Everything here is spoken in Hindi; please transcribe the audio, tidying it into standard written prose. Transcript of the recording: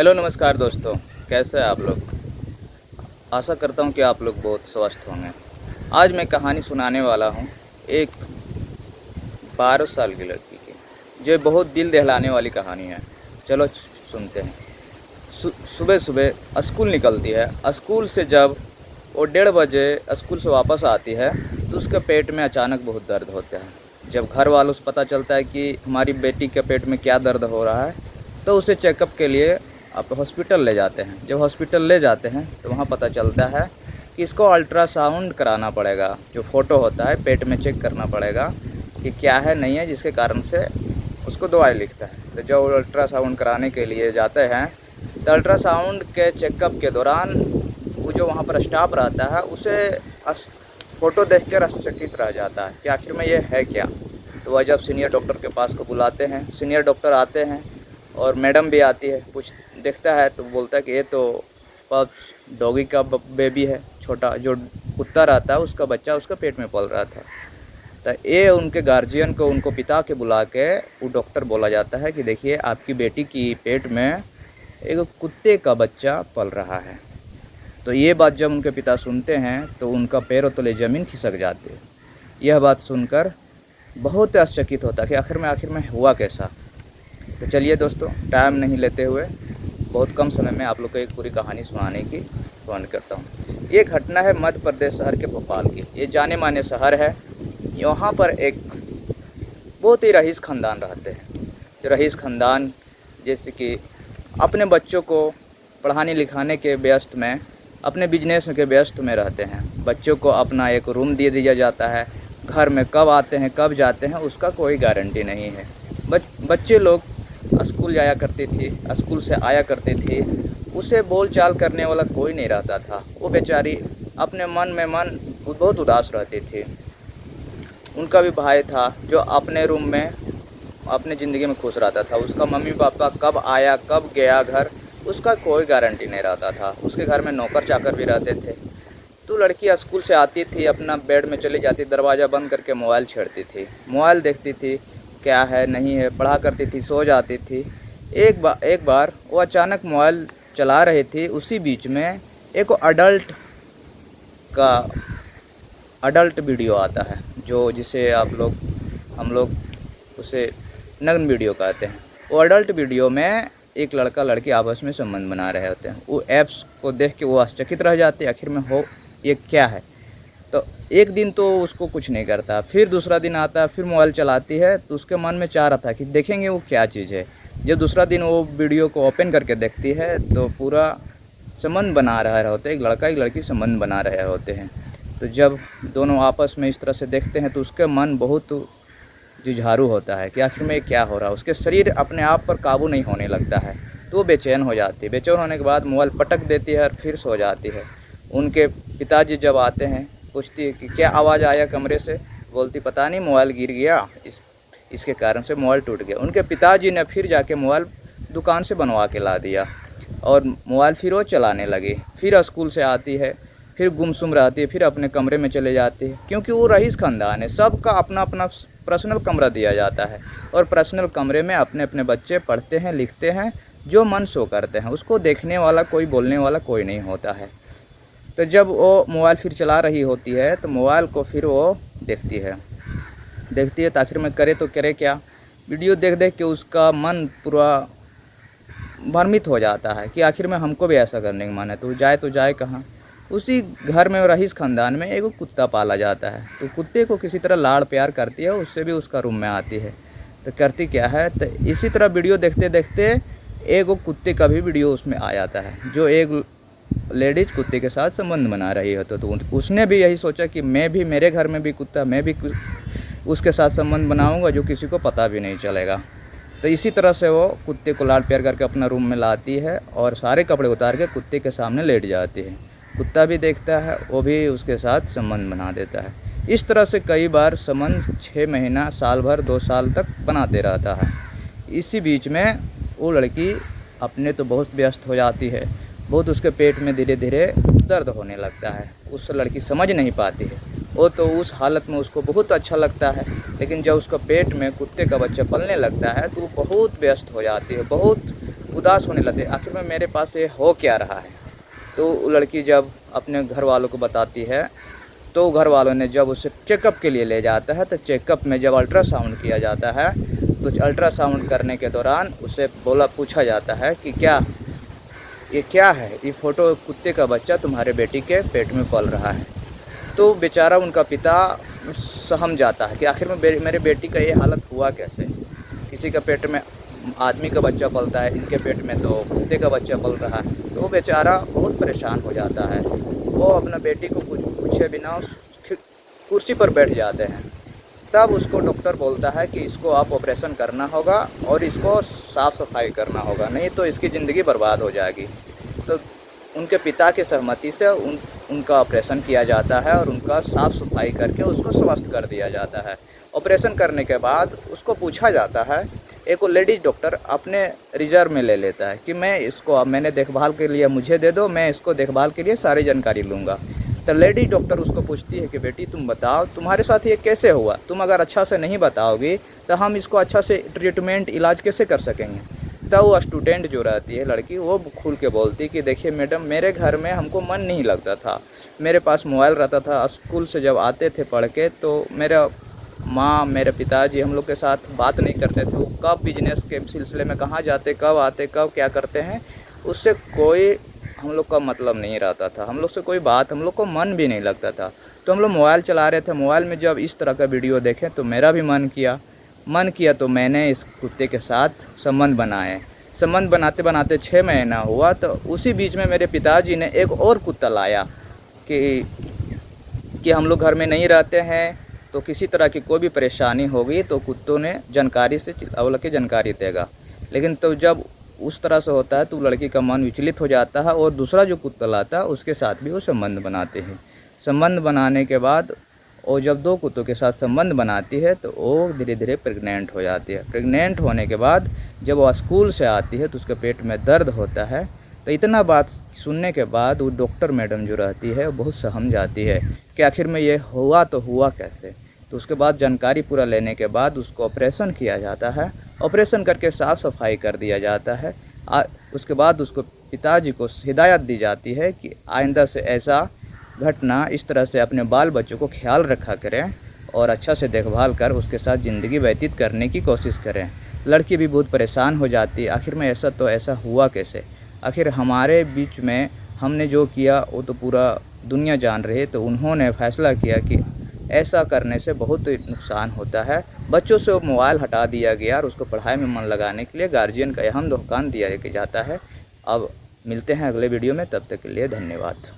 हेलो नमस्कार दोस्तों, कैसे हैं आप लोग। आशा करता हूं कि आप लोग बहुत स्वस्थ होंगे। आज मैं कहानी सुनाने वाला हूं एक 12 साल की लड़की की, जो बहुत दिल दहलाने वाली कहानी है। चलो सुनते हैं। सुबह सुबह स्कूल निकलती है। स्कूल से जब वो 1:30 बजे स्कूल से वापस आती है तो उसके पेट में अचानक बहुत दर्द होता है। जब घर वालों से पता चलता है कि हमारी बेटी के पेट में क्या दर्द हो रहा है तो उसे चेकअप के लिए आप हॉस्पिटल ले जाते हैं। जब हॉस्पिटल ले जाते हैं तो वहाँ पता चलता है कि इसको अल्ट्रासाउंड कराना पड़ेगा। जो फ़ोटो होता है पेट में चेक करना पड़ेगा कि क्या है नहीं है, जिसके कारण से उसको दवाई लिखता है। तो जब अल्ट्रासाउंड कराने के लिए जाते हैं तो अल्ट्रासाउंड के चेकअप के दौरान वो जो वहाँ पर स्टाफ रहता है उसे फ़ोटो देख कर आश्चर्यचकित रह जाता है कि आखिर में ये है क्या। तो वह जब सीनियर डॉक्टर के पास को बुलाते हैं, सीनियर डॉक्टर आते हैं और मैडम भी आती है, कुछ देखता है तो बोलता है कि ये तो पप्स डॉगी का बेबी है, छोटा जो कुत्ता रहता है उसका बच्चा उसका पेट में पल रहा था। तो ये उनके गार्जियन को, उनको पिता के बुला के वो डॉक्टर बोला जाता है कि देखिए आपकी बेटी की पेट में एक कुत्ते का बच्चा पल रहा है। तो ये बात जब उनके पिता सुनते हैं तो उनका पैरों तले ज़मीन खिसक जाती है। यह बात सुनकर बहुत आश्चर्यचकित होता है कि आखिर में हुआ कैसा। तो चलिए दोस्तों, टाइम नहीं लेते हुए बहुत कम समय में आप लोग को एक पूरी कहानी सुनाने की कोशिश करता हूँ। ये घटना है मध्य प्रदेश शहर के भोपाल की। ये जाने माने शहर है। यहाँ पर एक बहुत ही रईस ख़ानदान रहते हैं। जो रईस ख़ानदान जैसे कि अपने बच्चों को पढ़ाने लिखाने के व्यस्त में, अपने बिजनेस के व्यस्त में रहते हैं। बच्चों को अपना एक रूम दे दिया जाता है। घर में कब आते हैं कब जाते हैं उसका कोई गारंटी नहीं है। बच्चे लोग स्कूल जाया करती थी, स्कूल से आया करती थी, उसे बोल चाल करने वाला कोई नहीं रहता था। वो बेचारी अपने मन में बहुत उदास रहती थी। उनका भी भाई था जो अपने रूम में अपने ज़िंदगी में खुश रहता था। उसका मम्मी पापा कब आया कब गया घर उसका कोई गारंटी नहीं रहता था। उसके घर में नौकर चाकर भी रहते थे। तो लड़की स्कूल से आती थी, अपना बेड में चली जाती, दरवाज़ा बंद करके मोबाइल छेड़ती थी, मोबाइल देखती थी क्या है नहीं है, पढ़ा करती थी, सो जाती थी। एक बार वो अचानक मोबाइल चला रही थी, उसी बीच में एक अडल्ट वीडियो आता है, जो जिसे हम लोग उसे नग्न वीडियो कहते हैं। वो अडल्ट वीडियो में एक लड़का लड़की आपस में संबंध बना रहे होते हैं। वो ऐप्स को देख के वो आश्चर्यचकित रह जाते आखिर में हो ये क्या है। तो एक दिन तो उसको कुछ नहीं करता, फिर दूसरा दिन आता है, फिर मोबाइल चलाती है तो उसके मन में चाह रहा था कि देखेंगे वो क्या चीज़ है। जब दूसरा दिन वो वीडियो को ओपन करके देखती है तो पूरा संबंध बना रहे होते, एक लड़का एक लड़की संबंध बना रहे होते हैं। तो जब दोनों आपस में इस तरह से देखते हैं तो उसके मन बहुत जुझारू होता है कि आखिर में क्या हो रहा है। उसके शरीर अपने आप पर काबू नहीं होने लगता है तो वो बेचैन हो जाती है। बेचैन होने के बाद मोबाइल पटक देती है और फिर सो जाती है। उनके पिताजी जब आते हैं पूछती है कि क्या आवाज़ आया कमरे से, बोलती पता नहीं मोबाइल गिर गया, इसके कारण से मोबाइल टूट गया। उनके पिताजी ने फिर जाके मोबाइल दुकान से बनवा के ला दिया और मोबाइल फिर वो चलाने लगी। फिर स्कूल से आती है, फिर गुमसुम रहती है, फिर अपने कमरे में चले जाती है, क्योंकि वो रईस ख़ानदान है। सबका अपना अपना पर्सनल कमरा दिया जाता है और पर्सनल कमरे में अपने अपने बच्चे पढ़ते हैं, लिखते हैं, जो मन सो करते हैं। उसको देखने वाला कोई, बोलने वाला कोई नहीं होता है। तो जब वो मोबाइल फिर चला रही होती है तो मोबाइल को फिर वो देखती है तो आखिर में करे तो करे क्या। वीडियो देख देख के उसका मन पूरा भ्रमित हो जाता है कि आखिर में हमको भी ऐसा करने का मन है। तो जाए कहाँ। उसी घर में रईस ख़ानदान में एक कुत्ता पाला जाता है। तो कुत्ते को किसी तरह लाड़ प्यार करती है, उससे भी उसका रूम में आती है। तो करती क्या है, तो इसी तरह वीडियो देखते देखते एक कुत्ते का भी वीडियो उसमें आ जाता है, जो एक लेडीज़ कुत्ते के साथ संबंध बना रही है। तो उसने भी यही सोचा कि मैं भी, मेरे घर में भी कुत्ता, मैं भी उसके साथ संबंध बनाऊंगा जो किसी को पता भी नहीं चलेगा। तो इसी तरह से वो कुत्ते को लाड़ प्यार करके अपना रूम में लाती है और सारे कपड़े उतार के कुत्ते के सामने लेट जाती है। कुत्ता भी देखता है, वो भी उसके साथ संबंध बना देता है। इस तरह से कई बार संबंध 6 महीना, साल भर, 2 साल तक बनाते रहता है। इसी बीच में वो लड़की अपने तो बहुत व्यस्त हो जाती है, बहुत उसके पेट में धीरे धीरे दर्द होने लगता है। उस लड़की समझ नहीं पाती है। वो तो उस हालत में उसको बहुत अच्छा लगता है, लेकिन जब उसका पेट में कुत्ते का बच्चा पलने लगता है तो वो बहुत व्यस्त हो जाती है, बहुत उदास होने लगते, आखिर में मेरे पास ये हो क्या रहा है। तो वो लड़की जब अपने घर वालों को बताती है, तो घर वालों ने जब उसे चेकअप के लिए ले जाता है, तो चेकअप में जब अल्ट्रासाउंड किया जाता है, तो अल्ट्रासाउंड करने के दौरान उसे पूछा जाता है कि ये क्या है, ये फ़ोटो कुत्ते का बच्चा तुम्हारे बेटी के पेट में पल रहा है। तो बेचारा उनका पिता सहम जाता है कि आखिर में मेरे बेटी का ये हालत हुआ कैसे। किसी का पेट में आदमी का बच्चा पलता है, इनके पेट में तो कुत्ते का बच्चा पल रहा है। तो वो बेचारा बहुत परेशान हो जाता है। वो अपना बेटी को कुछ पूछे बिना कुर्सी पर बैठ जाते हैं। तब उसको डॉक्टर बोलता है कि इसको आप ऑपरेशन करना होगा और इसको साफ़ सफाई करना होगा, नहीं तो इसकी ज़िंदगी बर्बाद हो जाएगी। तो उनके पिता की सहमति से उनका ऑपरेशन किया जाता है और उनका साफ़ सफाई करके उसको स्वस्थ कर दिया जाता है। ऑपरेशन करने के बाद उसको पूछा जाता है, एक लेडीज़ डॉक्टर अपने रिजर्व में ले लेता है कि मैंने देखभाल के लिए मुझे दे दो, मैं इसको देखभाल के लिए सारी जानकारी लूँगा। तो लेडी डॉक्टर उसको पूछती है कि बेटी तुम बताओ तुम्हारे साथ ये कैसे हुआ, तुम अगर अच्छा से नहीं बताओगी तो हम इसको अच्छा से ट्रीटमेंट इलाज कैसे कर सकेंगे। तब वो स्टूडेंट जो रहती है लड़की, वो खुल के बोलती कि देखिए मैडम, मेरे घर में हमको मन नहीं लगता था, मेरे पास मोबाइल रहता था, स्कूल से जब आते थे पढ़ के तो मेरा माँ मेरे पिताजी हम लोग के साथ बात नहीं करते थे। वो कब बिजनेस के सिलसिले में कहाँ जाते, कब आते, कब क्या करते हैं, उससे कोई हम लोग का मतलब नहीं रहता था। हम लोग से कोई बात, हम लोग को मन भी नहीं लगता था। तो हम लोग मोबाइल चला रहे थे, मोबाइल में जब इस तरह का वीडियो देखें तो मेरा भी मन किया तो मैंने इस कुत्ते के साथ संबंध बनाए। संबंध बनाते बनाते 6 महीना हुआ, तो उसी बीच में मेरे पिताजी ने एक और कुत्ता लाया कि हम लोग घर में नहीं रहते हैं, तो किसी तरह की कोई भी परेशानी होगी तो कुत्तों ने जानकारी से बोला कि जानकारी देगा। लेकिन तो जब उस तरह से होता है तो लड़की का मन विचलित हो जाता है और दूसरा जो कुत्ता लाता है उसके साथ भी वो संबंध बनाते हैं। संबंध बनाने के बाद वो जब 2 कुत्तों के साथ संबंध बनाती है तो वो धीरे धीरे प्रेग्नेंट हो जाती है। प्रेग्नेंट होने के बाद जब वो स्कूल से आती है तो उसके पेट में दर्द होता है। तो इतना बात सुनने के बाद वो डॉक्टर मैडम जो रहती है वो बहुत सहम जाती है कि आखिर में ये हुआ तो हुआ कैसे। तो उसके बाद जानकारी पूरा लेने के बाद उसको ऑपरेशन किया जाता है। ऑपरेशन करके साफ़ सफाई कर दिया जाता है। उसके बाद उसको पिताजी को हिदायत दी जाती है कि आइंदा से ऐसा घटना इस तरह से अपने बाल बच्चों को ख्याल रखा करें और अच्छा से देखभाल कर उसके साथ ज़िंदगी व्यतीत करने की कोशिश करें। लड़की भी बहुत परेशान हो जाती है, आखिर में ऐसा हुआ कैसे। आखिर हमारे बीच में हमने जो किया वो तो पूरा दुनिया जान रही है। तो उन्होंने फैसला किया कि ऐसा करने से बहुत नुकसान होता है। बच्चों से वो मोबाइल हटा दिया गया और उसको पढ़ाई में मन लगाने के लिए गार्जियन का अहम योगदान दिया जाता है। अब मिलते हैं अगले वीडियो में, तब तक के लिए धन्यवाद।